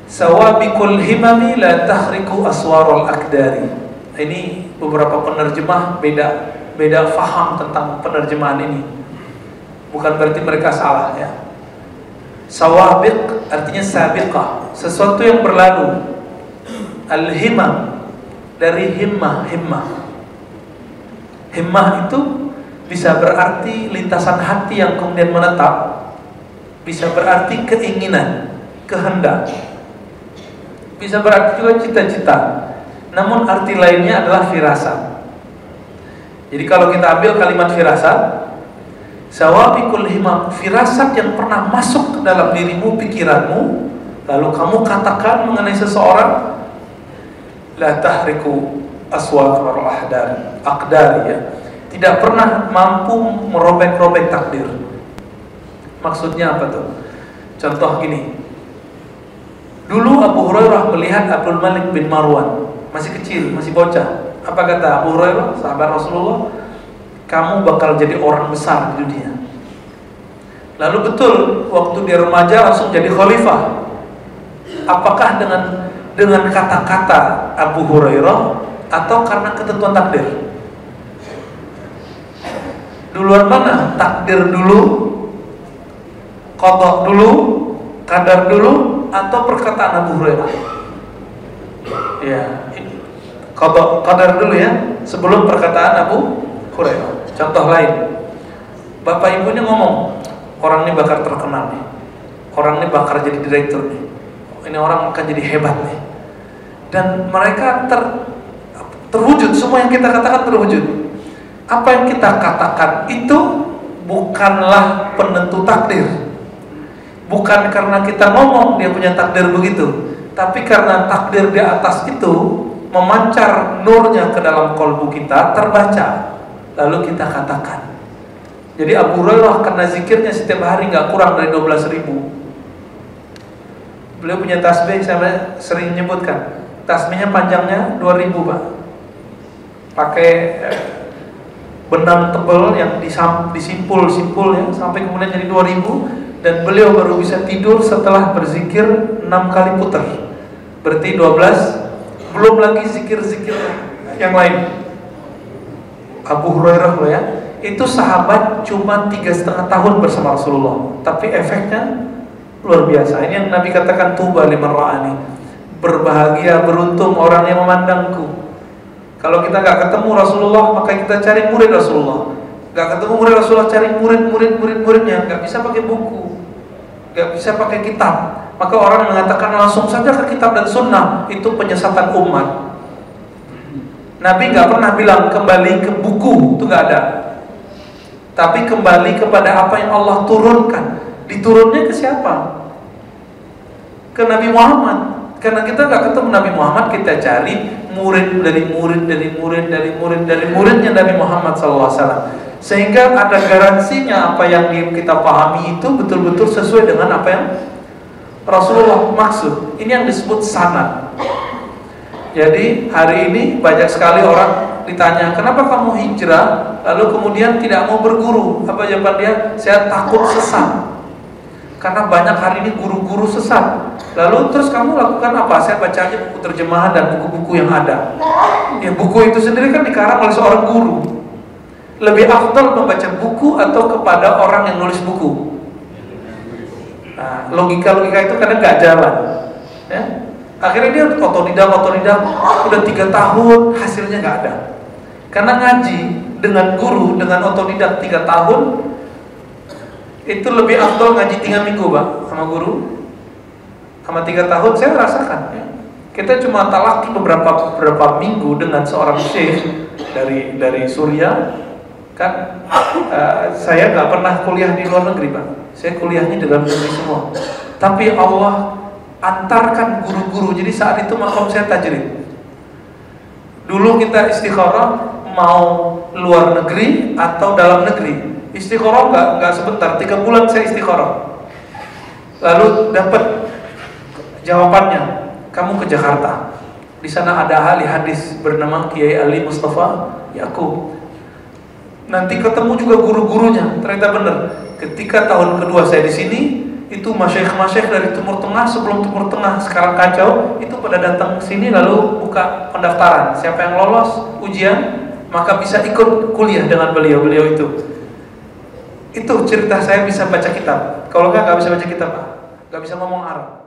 Sawabikul himami la tahriku aswarul akdari. Ini beberapa penerjemah beda faham tentang penerjemahan ini. Bukan berarti mereka salah ya. Sawabiq artinya sabiqah, sesuatu yang berlalu. Al-himam dari himmah. Himmah itu bisa berarti lintasan hati yang kemudian menetap, bisa berarti keinginan, kehendak, bisa berarti juga cita-cita. Namun arti lainnya adalah firasat. Jadi kalau kita ambil kalimat firasat, sawabikul himam, firasat yang pernah masuk ke dalam dirimu, pikiranmu, lalu kamu katakan mengenai seseorang, la tahriku aswat wal aqdar ya, tidak pernah mampu merobek-robek takdir. Maksudnya apa tuh? Contoh gini, dulu Abu Hurairah melihat Abdul Malik bin Marwan, masih kecil, masih bocah. Apa kata Abu Hurairah, sahabat Rasulullah? Kamu bakal jadi orang besar di dunia. Lalu betul, waktu dia remaja langsung jadi khalifah. Apakah dengan kata-kata Abu Hurairah atau karena ketentuan takdir? Duluan mana? Takdir dulu, qada dulu, qadar dulu, atau perkataan Abu Hurairah? Ya, qadar dulu ya, sebelum perkataan Abu Hurairah. Contoh lain, bapak ibunya ngomong, orang ini bakal terkenal nih, orang ini bakal jadi direktur nih, ini orang akan jadi hebat nih, dan mereka terwujud, semua yang kita katakan terwujud. Apa yang kita katakan itu bukanlah penentu takdir, bukan karena kita ngomong dia punya takdir begitu, tapi karena takdir di atas itu memancar nurnya ke dalam kolbu kita, terbaca, lalu kita katakan. Jadi Abu Hurairah karena zikirnya setiap hari nggak kurang dari 12.000. Beliau punya tasbih, saya sering menyebutkan, tasbihnya panjangnya 2.000 Pak, pakai benang tebal yang disimpul ya, sampai kemudian jadi 2.000. Dan beliau baru bisa tidur setelah berzikir 6 kali putar, berarti 12, belum lagi zikir-zikir yang lain. Abu Hurairah loh ya, itu sahabat cuma 3,5 tahun bersama Rasulullah, tapi efeknya luar biasa. Ini yang Nabi katakan, tuba liman ra'ani, berbahagia, beruntung orang yang memandangku. Kalau kita nggak ketemu Rasulullah, maka kita cari murid Rasulullah. Nggak ketemu murid Rasulullah, cari muridnya. Nggak bisa pakai buku, nggak bisa pakai kitab. Maka orang yang mengatakan langsung saja ke kitab dan sunnah, itu penyesatan umat. Nabi nggak pernah bilang kembali ke buku, itu nggak ada. Tapi kembali kepada apa yang Allah turunkan. Diturunnya ke siapa? Ke Nabi Muhammad. Karena kita nggak ketemu Nabi Muhammad, kita cari murid dari muridnya Nabi Muhammad SAW. Sehingga ada garansinya apa yang kita pahami itu betul-betul sesuai dengan apa yang Rasulullah maksud. Ini yang disebut sanad. Jadi hari ini banyak sekali orang ditanya, kenapa kamu hijrah lalu kemudian tidak mau berguru? Apa jawaban dia? Saya takut sesat. Karena banyak hari ini guru-guru sesat. Lalu terus kamu lakukan apa? Saya baca aja buku terjemahan dan buku-buku yang ada. Ya, buku itu sendiri kan dikarang oleh seorang guru. Lebih afdal membaca buku atau kepada orang yang nulis buku? Nah, logika-logika itu kadang nggak jalan ya. Akhirnya dia otodidak udah 3 tahun hasilnya nggak ada. Karena ngaji dengan guru, dengan otodidak 3 tahun itu lebih afdal ngaji 3 minggu Pak sama guru. Sama 3 tahun saya rasakan ya. Kita cuma talaki beberapa minggu dengan seorang syekh dari Suriah kan. Saya nggak pernah kuliah di luar negeri Pak, saya kuliahnya di dalam negeri semua. Tapi Allah antarkan guru-guru. Jadi saat itu makom saya tajrid. Dulu kita istikharah mau luar negeri atau dalam negeri. Istikharah nggak sebentar, 3 bulan saya istikharah. Lalu dapat jawabannya, kamu ke Jakarta. Di sana ada ahli hadis bernama Kiai Ali Mustafa Yakub. Nanti ketemu juga guru-gurunya. Ternyata benar. Ketika tahun kedua saya di sini, itu masyayikh dari Timur Tengah, sebelum Timur Tengah sekarang kacau, itu pada datang ke sini lalu buka pendaftaran. Siapa yang lolos ujian maka bisa ikut kuliah dengan beliau itu. Itu cerita saya bisa baca kitab. Kalau nggak bisa baca kitab, nggak bisa ngomong Arab.